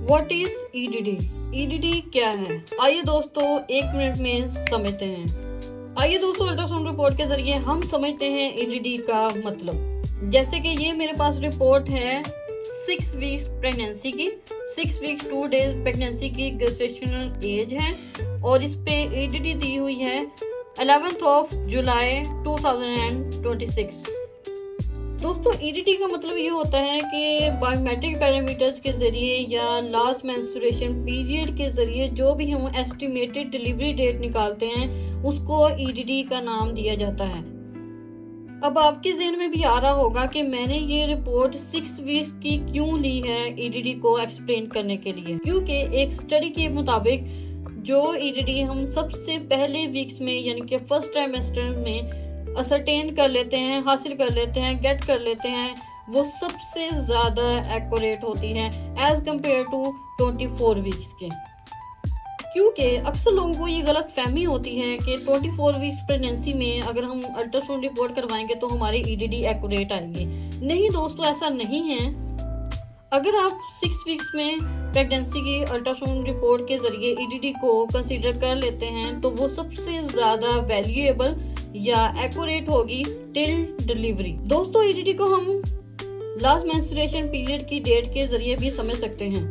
What is EDD? EDD क्या है? आइए दोस्तों 1 मिनट में समझते हैं। आइए दोस्तों अल्ट्रासाउंड रिपोर्ट के जरिए हम समझते हैं ईडीडी का मतलब। जैसे कि ये मेरे पास रिपोर्ट है 6 वीक्स प्रेगनेंसी की, 6 वीक्स 2 डेज प्रेगनेंसी की गेस्टेशनल एज है और इस पे ईडीडी दी हुई है 11 जुलाई 2026। दोस्तों ईडीडी का मतलब ये होता है कि बायोमेट्रिक पैरामीटर्स के जरिए या लास्ट मेंस्ट्रुएशन पीरियड के जरिए जो भी हम एस्टिमेटेड डिलीवरी डेट निकालते हैं उसको ईडीडी का नाम दिया जाता है। अब आपके जहन में भी आ रहा होगा कि मैंने ये रिपोर्ट 6 वीक्स की क्यों ली है ईडीडी को एक्सप्लेन करने के लिए, क्योंकि एक स्टडी के मुताबिक जो ईडीडी हम सबसे पहले वीक्स में यानी कि फर्स्ट ट्राइमेस्टर में असरटेन कर लेते हैं, हासिल कर लेते हैं, गेट कर लेते हैं, वो सबसे ज्यादा एक्यूरेट होती है एज कंपेयर टू 24 वीक्स के। क्योंकि अक्सर लोगों को ये गलत फहमी होती है कि 24 वीक्स प्रेगनेंसी में अगर हम अल्ट्रासाउंड रिपोर्ट करवाएंगे तो हमारी ईडीडी एक्यूरेट आएगी। नहीं दोस्तों, ऐसा नहीं है। अगर आप 6 वीक्स में प्रेगनेंसी की अल्ट्रासाउंड रिपोर्ट के जरिए ईडीडी को कंसीडर कर लेते हैं तो वो सबसे ज्यादा वैल्यूएबल या एक्यूरेट होगी टिल डिलीवरी। दोस्तों ईडीडी को हम लास्ट मेंस्ट्रुएशन पीरियड की डेट के जरिए भी समझ सकते हैं।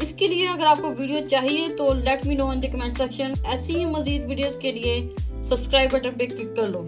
इसके लिए अगर आपको वीडियो चाहिए तो let me know in the comment section. ऐसी ही मजीद वीडियोस के लिए सब्सक्राइब बटन पे क्लिक कर लो।